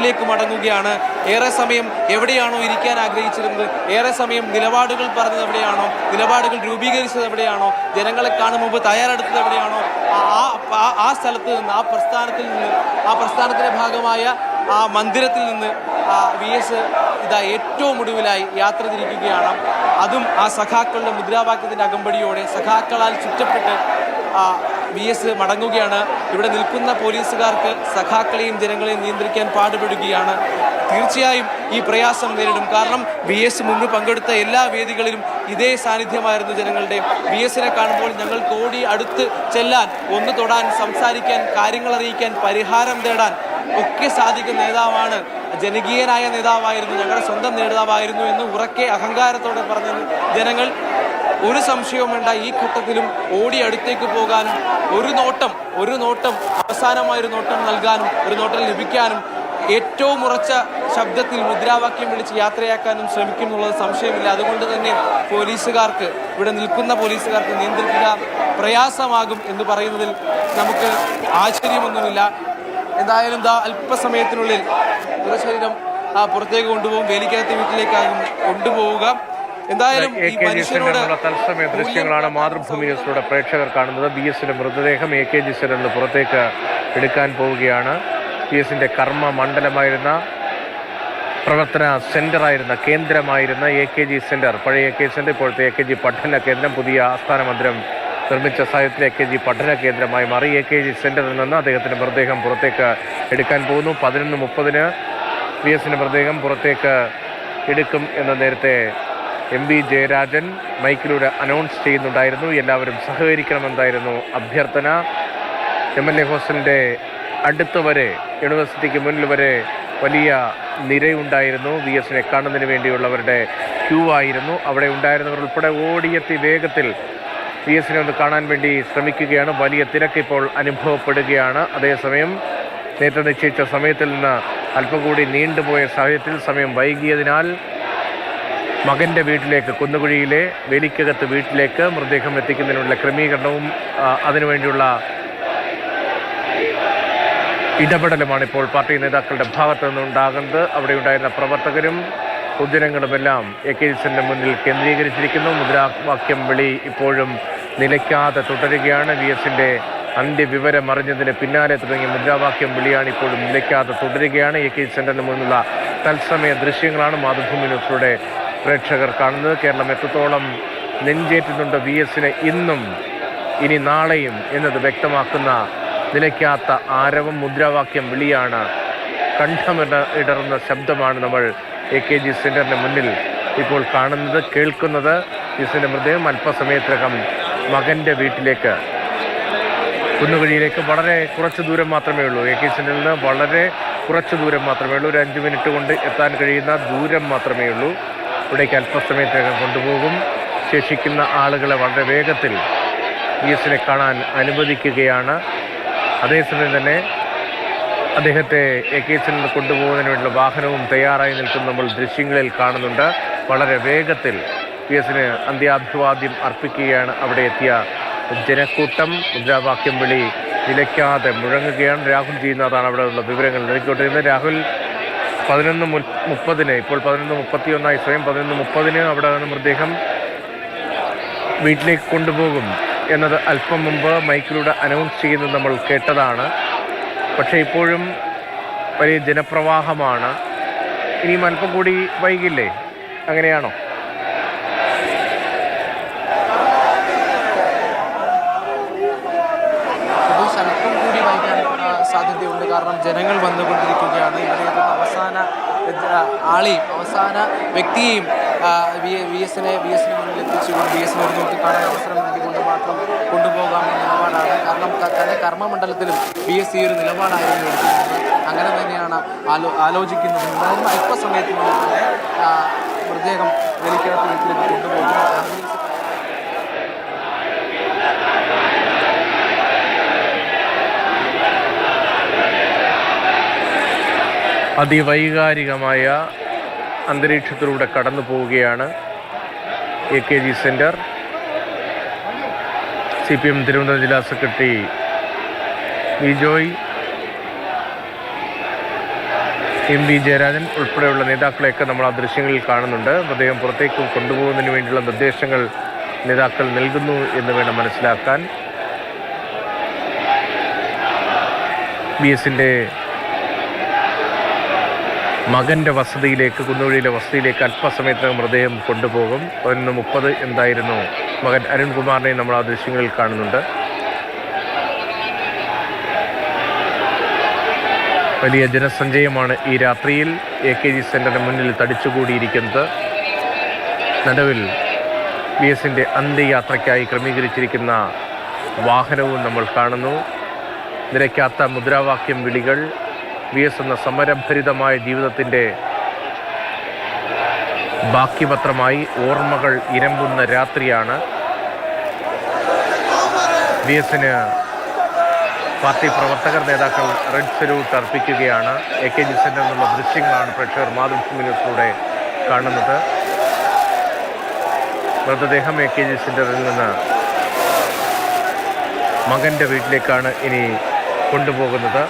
വീട്ടിലേക്ക് മടങ്ങുകയാണ്. ഏറെ സമയം എവിടെയാണോ ഇരിക്കാൻ ആഗ്രഹിച്ചിരുന്നത്, ഏറെ സമയം നിലപാടുകൾ പറഞ്ഞത് എവിടെയാണോ, നിലപാടുകൾ രൂപീകരിച്ചത് എവിടെയാണോ, ജനങ്ങളെ കാണും മുമ്പ് തയ്യാറെടുത്തത് എവിടെയാണോ, ആ സ്ഥലത്ത് നിന്ന്, ആ പ്രസ്ഥാനത്തിൽ നിന്ന്, ആ പ്രസ്ഥാനത്തിന്റെ ഭാഗമായ ആ മന്ദിരത്തിൽ നിന്ന് VS ഇതാ ഏറ്റവും ഒടുവിലായി യാത്ര തിരിക്കുകയാണ്. അതും ആ സഖാക്കളുടെ മുദ്രാവാക്യത്തിന്റെ അകമ്പടിയോടെ സഖാക്കളാൽ ചുറ്റപ്പെട്ട് VS മടങ്ങുകയാണ്. ഇവിടെ നിൽക്കുന്ന പോലീസുകാർക്ക് സഖാക്കളെയും ജനങ്ങളെയും നിയന്ത്രിക്കാൻ പാടുപെടുകയാണ്. തീർച്ചയായും ഈ പ്രയാസം നേരിടും. കാരണം VS മുമ്പ് പങ്കെടുത്ത എല്ലാ വേദികളിലും ഇതേ സാന്നിധ്യമായിരുന്നു ജനങ്ങളുടെ. VSനെ കാണുമ്പോൾ ഞങ്ങൾക്ക് ഓടി അടുത്ത് ചെല്ലാൻ, ഒന്ന് തൊടാൻ, സംസാരിക്കാൻ, കാര്യങ്ങൾ അറിയിക്കാൻ, പരിഹാരം തേടാൻ ഒക്കെ സാധിക്കുന്ന നേതാവാണ്, ജനകീയനായ നേതാവായിരുന്നു, ഞങ്ങളുടെ സ്വന്തം നേതാവായിരുന്നു എന്ന് ഉറക്കെ അഹങ്കാരത്തോടെ പറഞ്ഞ ജനങ്ങൾ ഒരു സംശയവും വേണ്ട, ഈ ഘട്ടത്തിലും ഓടി അടുത്തേക്ക് പോകാനും ഒരു നോട്ടം അവസാനമായൊരു നോട്ടം നൽകാനും ഒരു നോട്ടം ലഭിക്കാനും ഏറ്റവും ഉറച്ച ശബ്ദത്തിൽ മുദ്രാവാക്യം വിളിച്ച് യാത്രയാക്കാനും ശ്രമിക്കും എന്നുള്ളത് സംശയമില്ല. അതുകൊണ്ട് തന്നെ പോലീസുകാർക്ക്, ഇവിടെ നിൽക്കുന്ന പോലീസുകാർക്ക് നിയന്ത്രിക്കുക പ്രയാസമാകും എന്ന് പറയുന്നതിൽ നമുക്ക് ആശ്ചര്യമൊന്നുമില്ല. എന്തായാലും അല്പസമയത്തിനുള്ളിൽ മൃതശരീരം പുറത്തേക്ക് കൊണ്ടുപോകും, വേലിക്കകത്ത് വീട്ടിലേക്കാകും കൊണ്ടുപോവുക. എന്തായാലും തത്സമയ ദൃശ്യങ്ങളാണ് മാതൃഭൂമി ന്യൂസിലൂടെ പ്രേക്ഷകർ കാണുന്നത്. VSന്റെ മൃതദേഹം AKG സെന്ററിൽ പുറത്തേക്ക് എടുക്കാൻ പോവുകയാണ്. VSന്റെ കർമ്മ മണ്ഡലമായിരുന്ന, പ്രവർത്തന സെന്ററായിരുന്ന, കേന്ദ്രമായിരുന്ന AKG സെന്റർ, പഴയ AKG സെന്റർ ഇപ്പോഴത്തെ AKG പഠന കേന്ദ്രം, പുതിയ ആസ്ഥാന മന്ദിരം നിർമ്മിച്ച സാഹചര്യത്തിൽ AKG പഠന കേന്ദ്രമായി മാറി. AKG സെന്ററിൽ നിന്ന് അദ്ദേഹത്തിൻ്റെ മൃതദേഹം പുറത്തേക്ക് എടുക്കാൻ പോകുന്നു. 11:30 VSന്റെ മൃതദേഹം പുറത്തേക്ക് എടുക്കും എന്ന് നേരത്തെ MB ജയരാജൻ മൈക്കിലൂടെ അനൗൺസ് ചെയ്യുന്നുണ്ടായിരുന്നു. എല്ലാവരും സഹകരിക്കണമെന്നായിരുന്നു അഭ്യർത്ഥന. MLA ഹോസ്റ്റലിൻ്റെ അടുത്ത് വരെ, യൂണിവേഴ്സിറ്റിക്ക് മുന്നിൽ വരെ വലിയ നിരയുണ്ടായിരുന്നു. VSനെ കാണുന്നതിന് വേണ്ടിയുള്ളവരുടെ ക്യൂ ആയിരുന്നു. അവിടെ ഉണ്ടായിരുന്നവർ ഉൾപ്പെടെ ഓടിയെത്തി വേഗത്തിൽ VSനെ ഒന്ന് കാണാൻ വേണ്ടി ശ്രമിക്കുകയാണ്. വലിയ തിരക്ക് ഇപ്പോൾ അനുഭവപ്പെടുകയാണ്. അതേസമയം നേരത്തെ നിശ്ചയിച്ച സമയത്തിൽ നിന്ന് അല്പം കൂടി നീണ്ടുപോയ സാഹചര്യത്തിൽ, സമയം വൈകിയതിനാൽ മകൻ്റെ വീട്ടിലേക്ക്, കുന്നുകുഴിയിലെ വേലിക്കകത്ത് വീട്ടിലേക്ക് മൃതദേഹം എത്തിക്കുന്നതിനുള്ള ക്രമീകരണവും അതിനുവേണ്ടിയുള്ള ഇടപെടലുമാണ് ഇപ്പോൾ പാർട്ടി നേതാക്കളുടെ ഭാഗത്തു നിന്നുണ്ടാകുന്നത്. അവിടെ ഉണ്ടായിരുന്ന പ്രവർത്തകരും പൊതുജനങ്ങളുമെല്ലാം AKG സെന്ററിന് മുന്നിൽ കേന്ദ്രീകരിച്ചിരിക്കുന്നു. മുദ്രാവാക്യം വിളി ഇപ്പോഴും നിലയ്ക്കാതെ തുടരുകയാണ്. VSന്റെ അന്ത്യവിവരം അറിഞ്ഞതിന് പിന്നാലെ തുടങ്ങിയ മുദ്രാവാക്യം വിളിയാണ് ഇപ്പോഴും നിലയ്ക്കാതെ തുടരുകയാണ്. AKG സെന്ററിന് മുന്നിലുള്ള തത്സമയ ദൃശ്യങ്ങളാണ് മാതൃഭൂമി ന്യൂസിലൂടെ പ്രേക്ഷകർ കാണുന്നത്. കേരളം എത്രത്തോളം നെഞ്ചേറ്റുന്നുണ്ട് VSന് ഇന്നും ഇനി നാളെയും എന്നത് വ്യക്തമാക്കുന്ന നിലയ്ക്കാത്ത ആരവം, മുദ്രാവാക്യം വിളിയാണ്. കണ്ഠമിടറുന്ന ശബ്ദമാണ് നമ്മൾ AKG സെന്ററിന് മുന്നിൽ ഇപ്പോൾ കാണുന്നത്, കേൾക്കുന്നത്. VSന്റെ മൃതദേഹം അല്പസമയത്തിനകം മകൻ്റെ വീട്ടിലേക്ക്, കുന്നുകുഴിയിലേക്ക് വളരെ കുറച്ച് ദൂരം മാത്രമേ ഉള്ളൂ. AKG സെന്ററിൽ നിന്ന് വളരെ കുറച്ച് ദൂരം മാത്രമേ ഉള്ളൂ. ഒരു 5 മിനിറ്റ് കൊണ്ട് എത്താൻ കഴിയുന്ന ദൂരം മാത്രമേ ഉള്ളൂ. ഇവിടേക്ക് അല്പസമയത്തിനകം കൊണ്ടുപോകും. ശേഷിക്കുന്ന ആളുകളെ വളരെ വേഗത്തിൽ VSനെ കാണാൻ അനുവദിക്കുകയാണ്. അതേസമയം തന്നെ അദ്ദേഹത്തെ AKG സെന്ററിൽ കൊണ്ടുപോകുന്നതിന് വേണ്ടിയുള്ള വാഹനവും തയ്യാറായി നിൽക്കുന്ന നമ്മൾ ദൃശ്യങ്ങളിൽ കാണുന്നുണ്ട്. വളരെ വേഗത്തിൽ VSന് അന്ത്യാഭിവാദ്യം അർപ്പിക്കുകയാണ് അവിടെ എത്തിയ ജനക്കൂട്ടം. മുദ്രാവാക്യം വിളി നിലയ്ക്കാതെ മുഴങ്ങുകയാണ്. രാഹുൽ ചെയ്യുന്നതാണ് അവിടെ ഉള്ള വിവരങ്ങൾ നൽകിക്കൊണ്ടിരുന്നത്. രാഹുൽ 11:30 ഇപ്പോൾ 11:31 സ്വയം 11:30 അവിടെ നിന്ന് മൃതദേഹം വീട്ടിലേക്ക് കൊണ്ടുപോകും എന്നത് അല്പം മുമ്പ് മൈക്കിലൂടെ അനൗൺസ് ചെയ്യുന്നത് നമ്മൾ കേട്ടതാണ്. പക്ഷേ ഇപ്പോഴും വലിയ ജനപ്രവാഹമാണ്. ഇനിയും അല്പം കൂടി വൈകില്ലേ? അങ്ങനെയാണോ? സാധ്യതയുണ്ട്. കാരണം ജനങ്ങൾ വന്നുകൊണ്ടിരിക്കുകയാണ്. ഇവിടെ അവസാന ആളെയും അവസാന വ്യക്തിയെയും VSനെ മുന്നിൽ എത്തിച്ചുകൊണ്ട് VSനെ ഒരു നോക്കി കാണാൻ അവസരം നൽകിക്കൊണ്ട് മാത്രം കൊണ്ടുപോകാമെന്ന നിലപാടാണ്. കാരണം തൻ്റെ കർമ്മമണ്ഡലത്തിലും VS ഈ ഒരു നിലപാടായിരുന്നു എടുത്തിരുന്നത്. അങ്ങനെ തന്നെയാണ് ആലോചിക്കുന്നത്. എന്തായാലും അല്പസമയത്തിനുള്ളിൽ തന്നെ മൃതദേഹം വേലിക്കകത്ത് വീട്ടിലേക്ക് കൊണ്ടുപോകും. അതിവൈകാരികമായ അന്തരീക്ഷത്തിലൂടെ കടന്നു പോവുകയാണ് AKG സെന്റർ. CPM തിരുവനന്തപുരം ജില്ലാ secretary Vijoy, M V Jayarajan ഉൾപ്പെടെയുള്ള നേതാക്കളെയൊക്കെ നമ്മൾ ആ ദൃശ്യങ്ങളിൽ കാണുന്നുണ്ട്. മൃതദേഹം പുറത്തേക്ക് കൊണ്ടുപോകുന്നതിന് വേണ്ടിയുള്ള നിർദ്ദേശങ്ങൾ നേതാക്കൾ നൽകുന്നു എന്ന് വേണം മനസ്സിലാക്കാൻ. BSന്റെ മകൻ്റെ വസതിയിലേക്ക്, കുന്നൂഴിയിലെ വസതിയിലേക്ക് അല്പസമയത്തിനകം മൃതദേഹം കൊണ്ടുപോകും. 1:30 എന്തായിരുന്നു മകൻ അരുൺകുമാറിനെ നമ്മൾ ആ ദൃശ്യങ്ങളിൽ കാണുന്നുണ്ട്. വലിയ ജനസഞ്ചയമാണ് ഈ രാത്രിയിൽ AKG സെന്ററിന് മുന്നിൽ തടിച്ചുകൂടിയിരിക്കുന്നത്. നടുവിൽ BSന്റെ അന്ത്യയാത്രയ്ക്കായി ക്രമീകരിച്ചിരിക്കുന്ന വാഹനവും നമ്മൾ കാണുന്നു. നിലയ്ക്കാത്ത മുദ്രാവാക്യം വിളികൾ. BS എന്ന സമരഭരിതമായ ജീവിതത്തിൻ്റെ ബാക്കി പത്രമായി ഓർമ്മകൾ ഇരമ്പുന്ന രാത്രിയാണ്. BSന് പാർട്ടി പ്രവർത്തകർ, നേതാക്കൾ റെഡ് സല്യൂട്ട് അർപ്പിക്കുകയാണ്. AKG സെന്ററിൽ നിന്നുള്ള ദൃശ്യങ്ങളാണ് പ്രേക്ഷകർ മാതൃഭൂമി ന്യൂസിലൂടെ കാണുന്നത്. മൃതദേഹം AKG സെന്ററിൽ നിന്ന് മകൻ്റെ വീട്ടിലേക്കാണ് ഇനി കൊണ്ടുപോകുന്നത്.